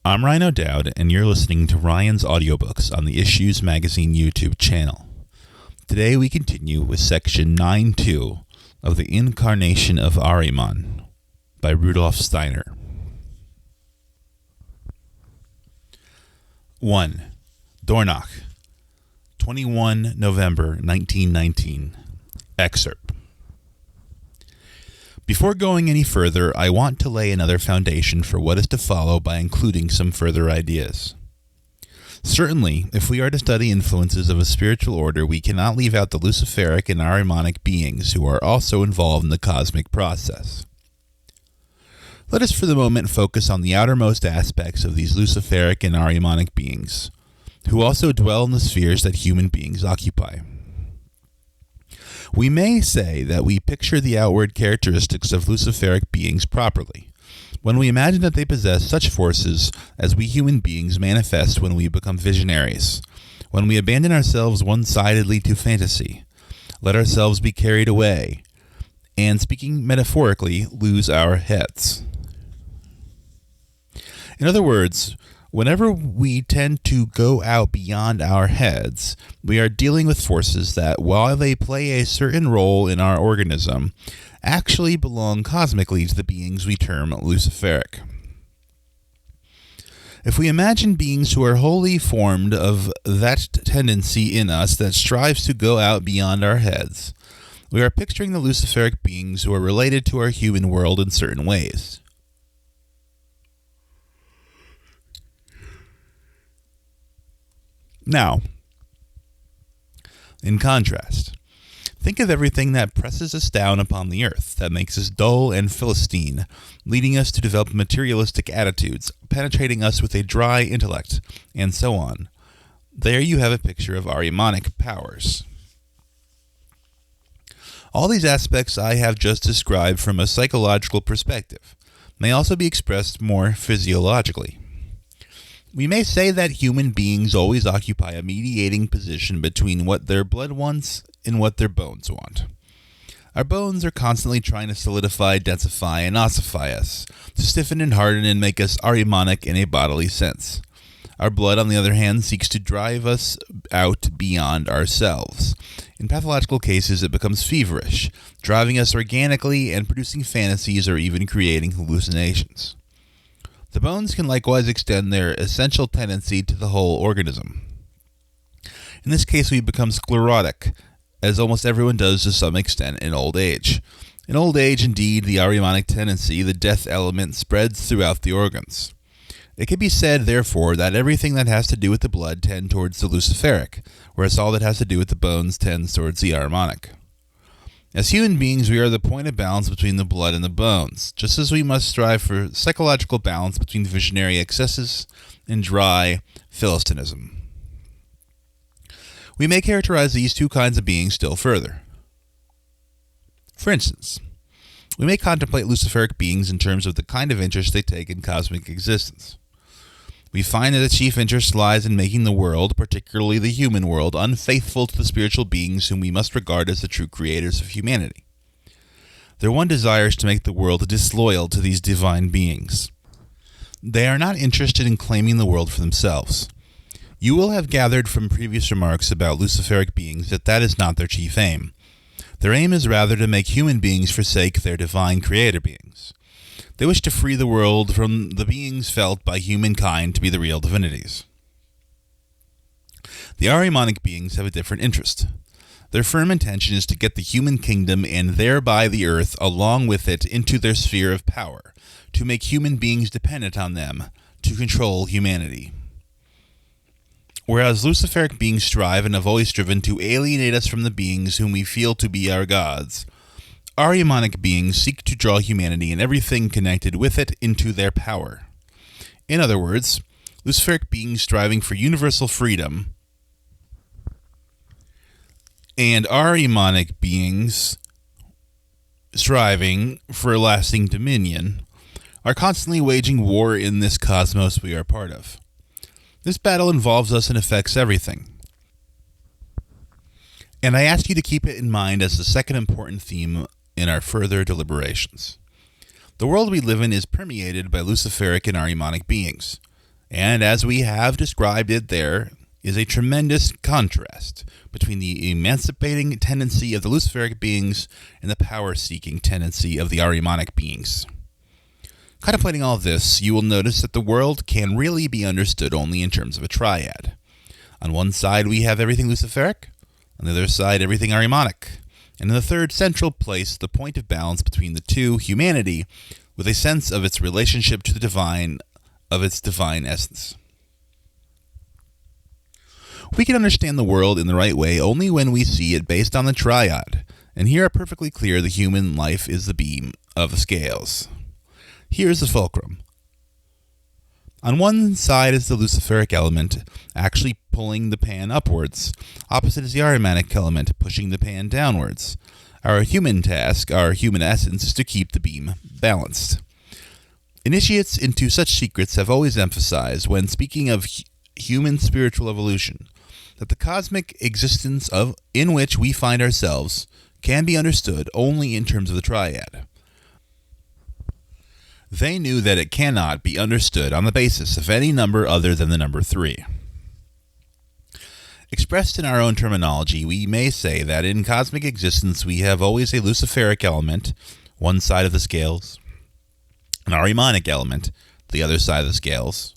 I'm Ryan O'Doud, and you're listening to Ryan's Audiobooks on the Issues Magazine YouTube channel. Today we continue with section 9.2 of The Incarnation of Ahriman by Rudolph Steiner. 1. Dornach, 21 November 1919. Excerpt. Before going any further, I want to lay another foundation for what is to follow by including some further ideas. Certainly, if we are to study influences of a spiritual order, we cannot leave out the Luciferic and Ahrimanic beings who are also involved in the cosmic process. Let us for the moment focus on the outermost aspects of these Luciferic and Ahrimanic beings, who also dwell in the spheres that human beings occupy. We may say that we picture the outward characteristics of Luciferic beings properly, when we imagine that they possess such forces as we human beings manifest when we become visionaries, when we abandon ourselves one-sidedly to fantasy, let ourselves be carried away, and, speaking metaphorically, lose our heads. In other words, whenever we tend to go out beyond our heads, we are dealing with forces that, while they play a certain role in our organism, actually belong cosmically to the beings we term Luciferic. If we imagine beings who are wholly formed of that tendency in us that strives to go out beyond our heads, we are picturing the Luciferic beings who are related to our human world in certain ways. Now, in contrast, think of everything that presses us down upon the earth, that makes us dull and philistine, leading us to develop materialistic attitudes, penetrating us with a dry intellect, and so on. There you have a picture of Ahrimanic powers. All these aspects I have just described from a psychological perspective may also be expressed more physiologically. We may say that human beings always occupy a mediating position between what their blood wants and what their bones want. Our bones are constantly trying to solidify, densify, and ossify us, to stiffen and harden and make us Ahrimanic in a bodily sense. Our blood, on the other hand, seeks to drive us out beyond ourselves. In pathological cases, it becomes feverish, driving us organically and producing fantasies or even creating hallucinations. The bones can likewise extend their essential tendency to the whole organism. In this case, we become sclerotic, as almost everyone does to some extent in old age. In old age, indeed, the Ahrimanic tendency, the death element, spreads throughout the organs. It can be said, therefore, that everything that has to do with the blood tends towards the Luciferic, whereas all that has to do with the bones tends towards the Ahrimanic. As human beings, we are the point of balance between the blood and the bones, just as we must strive for psychological balance between visionary excesses and dry philistinism. We may characterize these two kinds of beings still further. For instance, we may contemplate Luciferic beings in terms of the kind of interest they take in cosmic existence. We find that the chief interest lies in making the world, particularly the human world, unfaithful to the spiritual beings whom we must regard as the true creators of humanity. Their one desire is to make the world disloyal to these divine beings. They are not interested in claiming the world for themselves. You will have gathered from previous remarks about Luciferic beings that that is not their chief aim. Their aim is rather to make human beings forsake their divine creator beings. They wish to free the world from the beings felt by humankind to be the real divinities. The Ahrimanic beings have a different interest. Their firm intention is to get the human kingdom and thereby the earth along with it into their sphere of power, to make human beings dependent on them, to control humanity. Whereas Luciferic beings strive and have always striven to alienate us from the beings whom we feel to be our gods, Ahrimanic beings seek to draw humanity and everything connected with it into their power. In other words, Luciferic beings striving for universal freedom and Ahrimanic beings striving for lasting dominion are constantly waging war in this cosmos we are part of. This battle involves us and affects everything. And I ask you to keep it in mind as the second important theme in our further deliberations. The world we live in is permeated by Luciferic and Ahrimanic beings. And as we have described it, there is a tremendous contrast between the emancipating tendency of the Luciferic beings and the power-seeking tendency of the Ahrimanic beings. Contemplating all this, you will notice that the world can really be understood only in terms of a triad. On one side, we have everything Luciferic, on the other side, everything Ahrimanic, and in the third central place, the point of balance between the two, humanity, with a sense of its relationship to the divine, of its divine essence. We can understand the world in the right way only when we see it based on the triad, and here are perfectly clear the human life is the beam of the scales. Here is the fulcrum. On one side is the Luciferic element, actually pulling the pan upwards. Opposite is the Ahrimanic element, pushing the pan downwards. Our human task, our human essence, is to keep the beam balanced. Initiates into such secrets have always emphasized, when speaking of human spiritual evolution, that the cosmic existence in which we find ourselves can be understood only in terms of the triad. They knew that it cannot be understood on the basis of any number other than the number 3. Expressed in our own terminology, we may say that in cosmic existence we have always a Luciferic element, one side of the scales, an Ahrimanic element, the other side of the scales,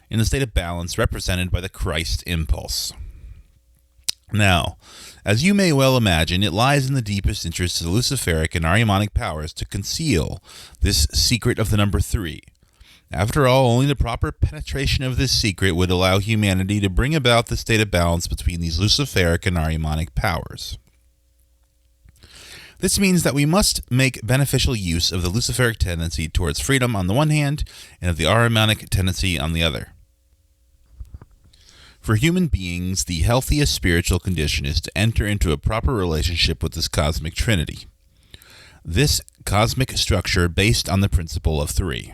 in a state of balance represented by the Christ impulse. Now, as you may well imagine, it lies in the deepest interests of the Luciferic and Ahrimanic powers to conceal this secret of the number 3. After all, only the proper penetration of this secret would allow humanity to bring about the state of balance between these Luciferic and Ahrimanic powers. This means that we must make beneficial use of the Luciferic tendency towards freedom on the one hand, and of the Ahrimanic tendency on the other. For human beings, the healthiest spiritual condition is to enter into a proper relationship with this cosmic trinity. This cosmic structure based on the principle of 3.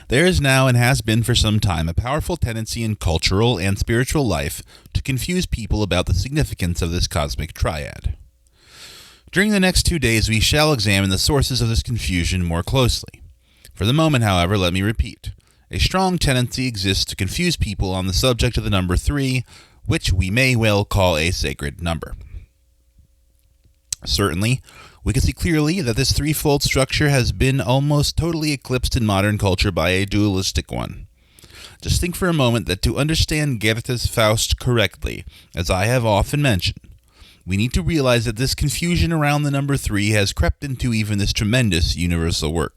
There is now and has been for some time a powerful tendency in cultural and spiritual life to confuse people about the significance of this cosmic triad. During the next 2 days, we shall examine the sources of this confusion more closely. For the moment, however, let me repeat. A strong tendency exists to confuse people on the subject of the number 3, which we may well call a sacred number. Certainly, we can see clearly that this threefold structure has been almost totally eclipsed in modern culture by a dualistic one. Just think for a moment that to understand Goethe's Faust correctly, as I have often mentioned, we need to realize that this confusion around the number 3 has crept into even this tremendous universal work.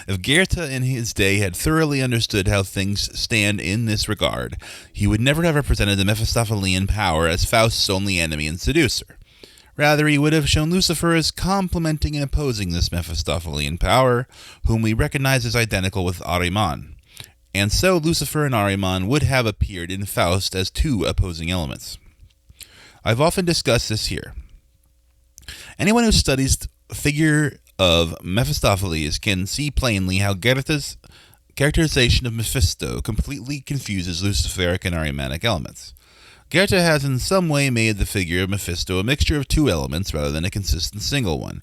If Goethe in his day had thoroughly understood how things stand in this regard, he would never have represented the Mephistophelian power as Faust's only enemy and seducer. Rather, he would have shown Lucifer as complementing and opposing this Mephistophelian power, whom we recognize as identical with Ahriman. And so Lucifer and Ahriman would have appeared in Faust as two opposing elements. I've often discussed this here. Anyone who studies the figure of Mephistopheles can see plainly how Goethe's characterization of Mephisto completely confuses Luciferic and Ahrimanic elements. Goethe has in some way made the figure of Mephisto a mixture of two elements rather than a consistent single one,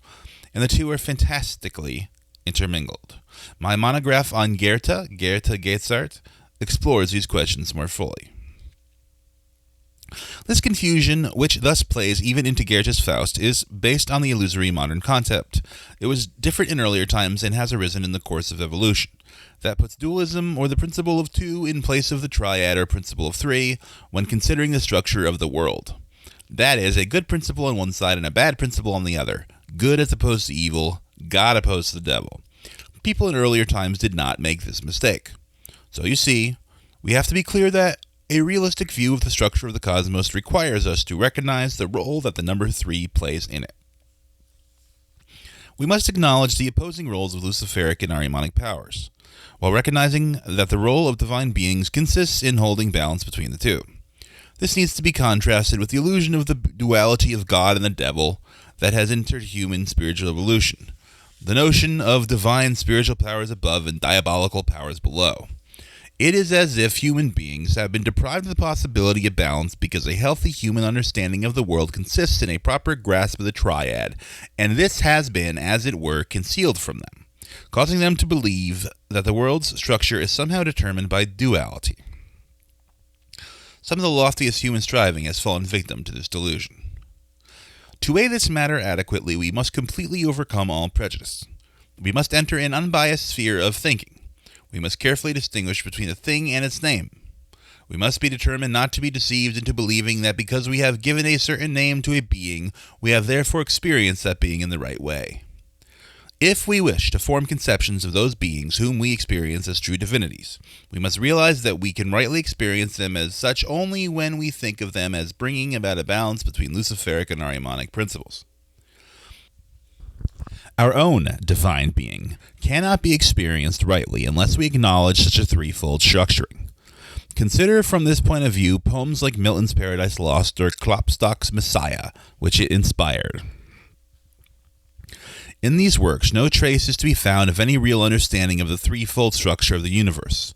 and the two are fantastically intermingled. My monograph on Goethe Getzart, explores these questions more fully. This confusion, which thus plays even into Goethe's Faust, is based on the illusory modern concept. It was different in earlier times and has arisen in the course of evolution. That puts dualism, or the principle of 2, in place of the triad, or principle of 3, when considering the structure of the world. That is, a good principle on one side and a bad principle on the other. Good as opposed to evil, God opposed to the devil. People in earlier times did not make this mistake. So you see, we have to be clear that a realistic view of the structure of the cosmos requires us to recognize the role that the number 3 plays in it. We must acknowledge the opposing roles of Luciferic and Ahrimanic powers, while recognizing that the role of divine beings consists in holding balance between the two. This needs to be contrasted with the illusion of the duality of God and the devil that has entered human spiritual evolution, the notion of divine spiritual powers above and diabolical powers below. It is as if human beings have been deprived of the possibility of balance because a healthy human understanding of the world consists in a proper grasp of the triad, and this has been, as it were, concealed from them. causing them to believe that the world's structure is somehow determined by duality. Some of the loftiest human striving has fallen victim to this delusion. To weigh this matter adequately, we must completely overcome all prejudice. We must enter an unbiased sphere of thinking. We must carefully distinguish between a thing and its name. We must be determined not to be deceived into believing that because we have given a certain name to a being, we have therefore experienced that being in the right way. If we wish to form conceptions of those beings whom we experience as true divinities, we must realize that we can rightly experience them as such only when we think of them as bringing about a balance between Luciferic and Ahrimanic principles. Our own divine being cannot be experienced rightly unless we acknowledge such a threefold structuring. Consider from this point of view poems like Milton's Paradise Lost or Klopstock's Messiah, which it inspired. In these works, no trace is to be found of any real understanding of the threefold structure of the universe.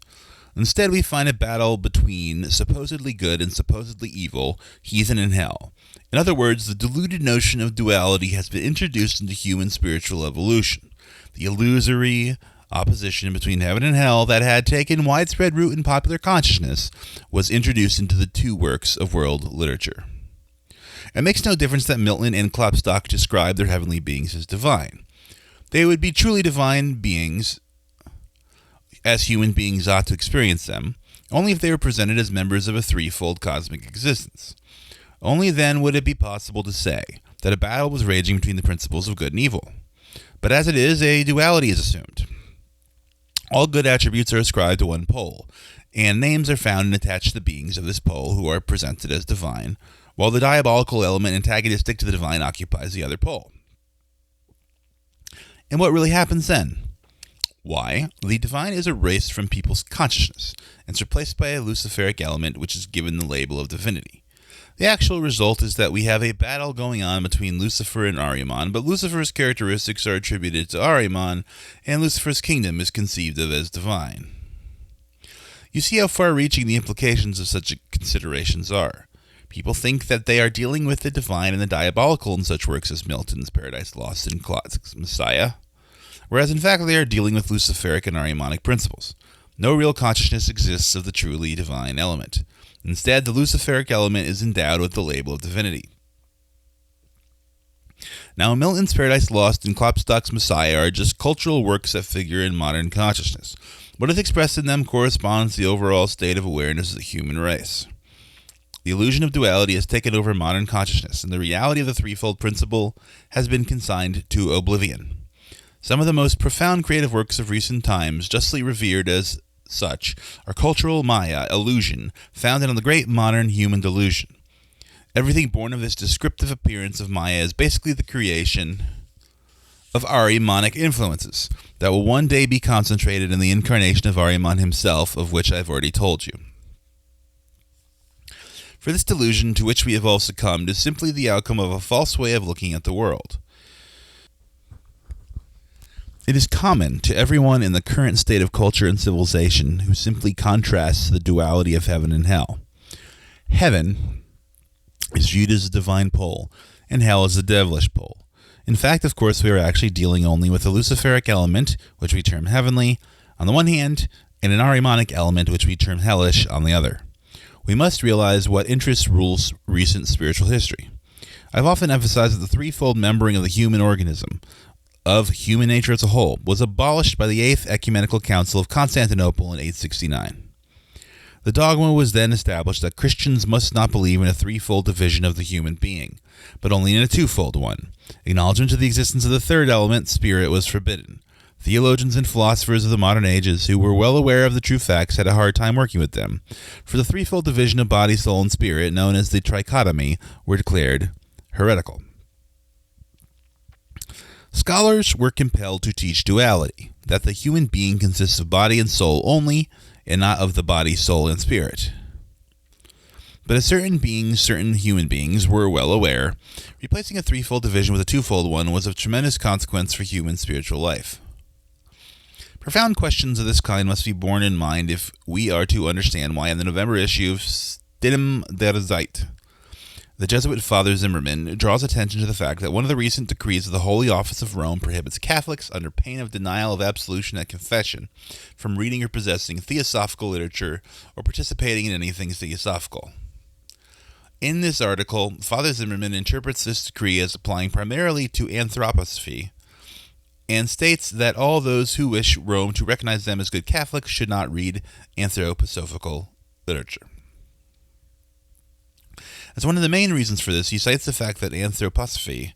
Instead, we find a battle between supposedly good and supposedly evil, heathen and hell. In other words, the deluded notion of duality has been introduced into human spiritual evolution. The illusory opposition between heaven and hell that had taken widespread root in popular consciousness was introduced into the two works of world literature. It makes no difference that Milton and Klopstock describe their heavenly beings as divine. They would be truly divine beings, as human beings ought to experience them, only if they were presented as members of a threefold cosmic existence. Only then would it be possible to say that a battle was raging between the principles of good and evil. But as it is, a duality is assumed. All good attributes are ascribed to one pole, and names are found and attached to the beings of this pole who are presented as divine, while the diabolical element antagonistic to the divine occupies the other pole. And what really happens then? Why, the divine is erased from people's consciousness and is replaced by a Luciferic element which is given the label of divinity. The actual result is that we have a battle going on between Lucifer and Ahriman, but Lucifer's characteristics are attributed to Ahriman, and Lucifer's kingdom is conceived of as divine. You see how far-reaching the implications of such considerations are. People think that they are dealing with the divine and the diabolical in such works as Milton's Paradise Lost and Klopstock's Messiah, whereas in fact they are dealing with Luciferic and Ahrimanic principles. No real consciousness exists of the truly divine element. Instead, the Luciferic element is endowed with the label of divinity. Now, Milton's Paradise Lost and Klopstock's Messiah are just cultural works that figure in modern consciousness. What is expressed in them corresponds to the overall state of awareness of the human race. The illusion of duality has taken over modern consciousness, and the reality of the threefold principle has been consigned to oblivion. Some of the most profound creative works of recent times, justly revered as such, are cultural Maya, illusion, founded on the great modern human delusion. Everything born of this descriptive appearance of Maya is basically the creation of Ahrimanic influences that will one day be concentrated in the incarnation of Ahriman himself, of which I've already told you. For this delusion to which we have all succumbed is simply the outcome of a false way of looking at the world. It is common to everyone in the current state of culture and civilization who simply contrasts the duality of heaven and hell. Heaven is viewed as a divine pole, and hell as a devilish pole. In fact, of course, we are actually dealing only with a Luciferic element, which we term heavenly, on the one hand, and an Ahrimanic element, which we term hellish, on the other. We must realize what interest rules recent spiritual history. I've often emphasized that the threefold membering of the human organism, of human nature as a whole, was abolished by the Eighth Ecumenical Council of Constantinople in 869. The dogma was then established that Christians must not believe in a threefold division of the human being, but only in a twofold one. Acknowledgement of the existence of the third element, spirit, was forbidden. Theologians and philosophers of the modern ages, who were well aware of the true facts, had a hard time working with them, for the threefold division of body, soul, and spirit, known as the trichotomy, were declared heretical. Scholars were compelled to teach duality, that the human being consists of body and soul only, and not of the body, soul, and spirit. But as certain human beings, were well aware, replacing a threefold division with a twofold one was of tremendous consequence for human spiritual life. Profound questions of this kind must be borne in mind if we are to understand why in the November issue of Stimmen der Zeit, The Jesuit Father Zimmerman draws attention to the fact that one of the recent decrees of the Holy Office of Rome prohibits Catholics, under pain of denial of absolution at confession, from reading or possessing theosophical literature or participating in anything theosophical. In this article, Father Zimmerman interprets this decree as applying primarily to Anthroposophy, and states that all those who wish Rome to recognize them as good Catholics should not read anthroposophical literature. As one of the main reasons for this, he cites the fact that Anthroposophy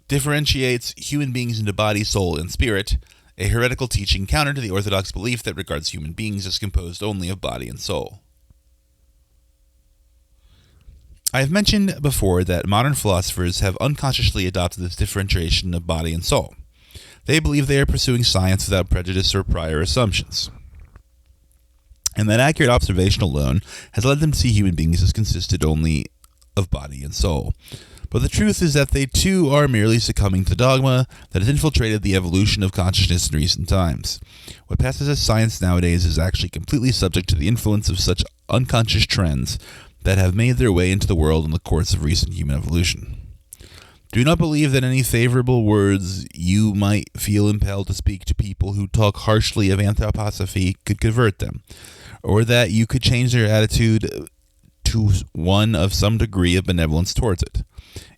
differentiates human beings into body, soul, and spirit, a heretical teaching counter to the orthodox belief that regards human beings as composed only of body and soul. I have mentioned before that modern philosophers have unconsciously adopted this differentiation of body and soul. They believe they are pursuing science without prejudice or prior assumptions, and that accurate observation alone has led them to see human beings as consisted only of body and soul. But the truth is that they too are merely succumbing to dogma that has infiltrated the evolution of consciousness in recent times. What passes as science nowadays is actually completely subject to the influence of such unconscious trends that have made their way into the world in the course of recent human evolution. Do not believe that any favorable words you might feel impelled to speak to people who talk harshly of anthroposophy could convert them, or that you could change their attitude to one of some degree of benevolence towards it.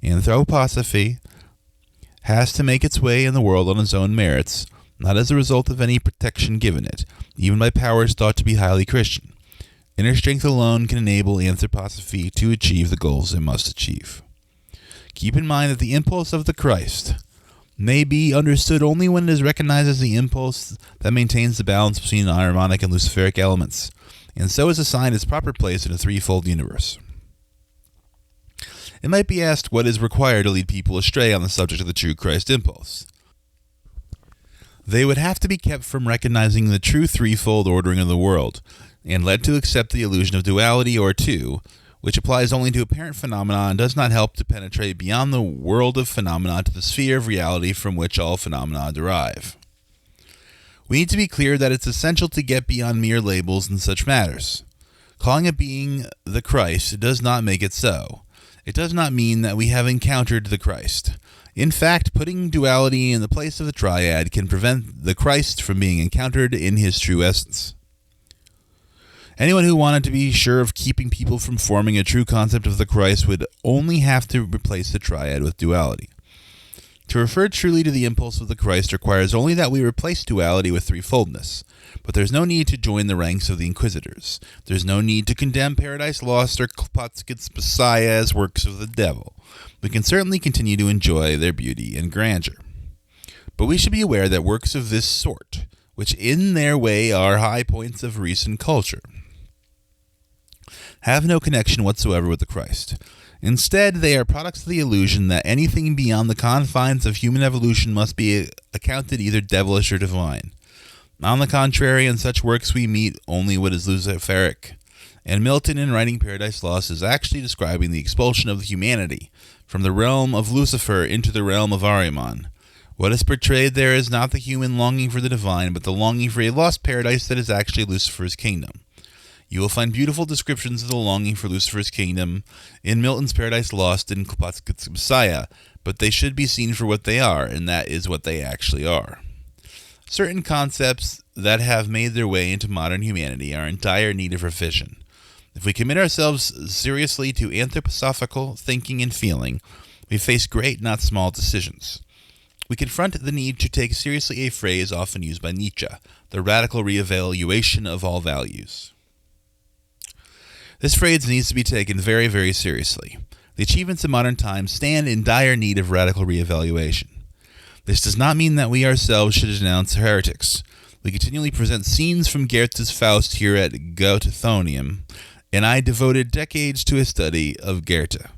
Anthroposophy has to make its way in the world on its own merits, not as a result of any protection given it, even by powers thought to be highly Christian. Inner strength alone can enable anthroposophy to achieve the goals it must achieve. Keep in mind that the impulse of the Christ may be understood only when it is recognized as the impulse that maintains the balance between the Ahrimanic and Luciferic elements, and so is assigned its proper place in a threefold universe. It might be asked what is required to lead people astray on the subject of the true Christ impulse. They would have to be kept from recognizing the true threefold ordering of the world, and led to accept the illusion of duality or two, which applies only to apparent phenomena and does not help to penetrate beyond the world of phenomena to the sphere of reality from which all phenomena derive. We need to be clear that it's essential to get beyond mere labels in such matters. Calling a being the Christ does not make it so. It does not mean that we have encountered the Christ. In fact, putting duality in the place of the triad can prevent the Christ from being encountered in his true essence. Anyone who wanted to be sure of keeping people from forming a true concept of the Christ would only have to replace the triad with duality. To refer truly to the impulse of the Christ requires only that we replace duality with threefoldness. But there's no need to join the ranks of the Inquisitors. There's no need to condemn Paradise Lost or Kropotkin's Messiah as works of the devil. We can certainly continue to enjoy their beauty and grandeur. But we should be aware that works of this sort, which in their way are high points of recent culture, have no connection whatsoever with the Christ. Instead, they are products of the illusion that anything beyond the confines of human evolution must be accounted either devilish or divine. On the contrary, in such works we meet only what is Luciferic, and Milton, in writing Paradise Lost, is actually describing the expulsion of humanity from the realm of Lucifer into the realm of Ahriman. What is portrayed there is not the human longing for the divine, but the longing for a lost paradise that is actually Lucifer's kingdom. You will find beautiful descriptions of the longing for Lucifer's kingdom in Milton's Paradise Lost and Kropotkin's Messiah, but they should be seen for what they are, and that is what they actually are. Certain concepts that have made their way into modern humanity are in dire need of revision. If we commit ourselves seriously to anthroposophical thinking and feeling, we face great, not small decisions. We confront the need to take seriously a phrase often used by Nietzsche, the radical reevaluation of all values. This phrase needs to be taken very, very seriously. The achievements of modern times stand in dire need of radical reevaluation. This does not mean that we ourselves should denounce heretics. We continually present scenes from Goethe's Faust here at Goethonium, and I devoted decades to a study of Goethe.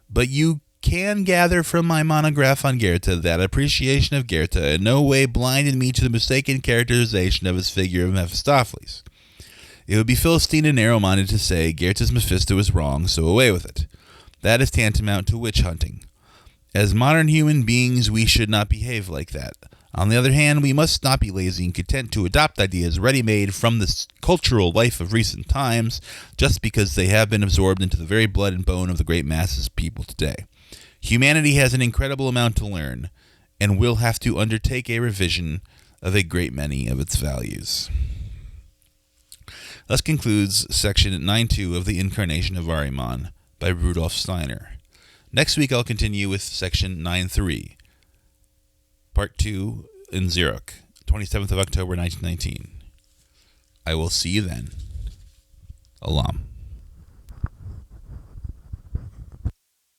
But you can gather from my monograph on Goethe that appreciation of Goethe in no way blinded me to the mistaken characterization of his figure of Mephistopheles. It would be Philistine and narrow-minded to say Goethe's Mephisto is wrong, so away with it. That is tantamount to witch hunting. As modern human beings, we should not behave like that. On the other hand, we must not be lazy and content to adopt ideas ready-made from the cultural life of recent times just because they have been absorbed into the very blood and bone of the great masses of people today. Humanity has an incredible amount to learn, and will have to undertake a revision of a great many of its values. Thus concludes section 9.2 of The Incarnation of Ahriman by Rudolph Steiner. Next week I'll continue with section 9.3, part 2 in Zurich, 27th of October 1919. I will see you then. Alam.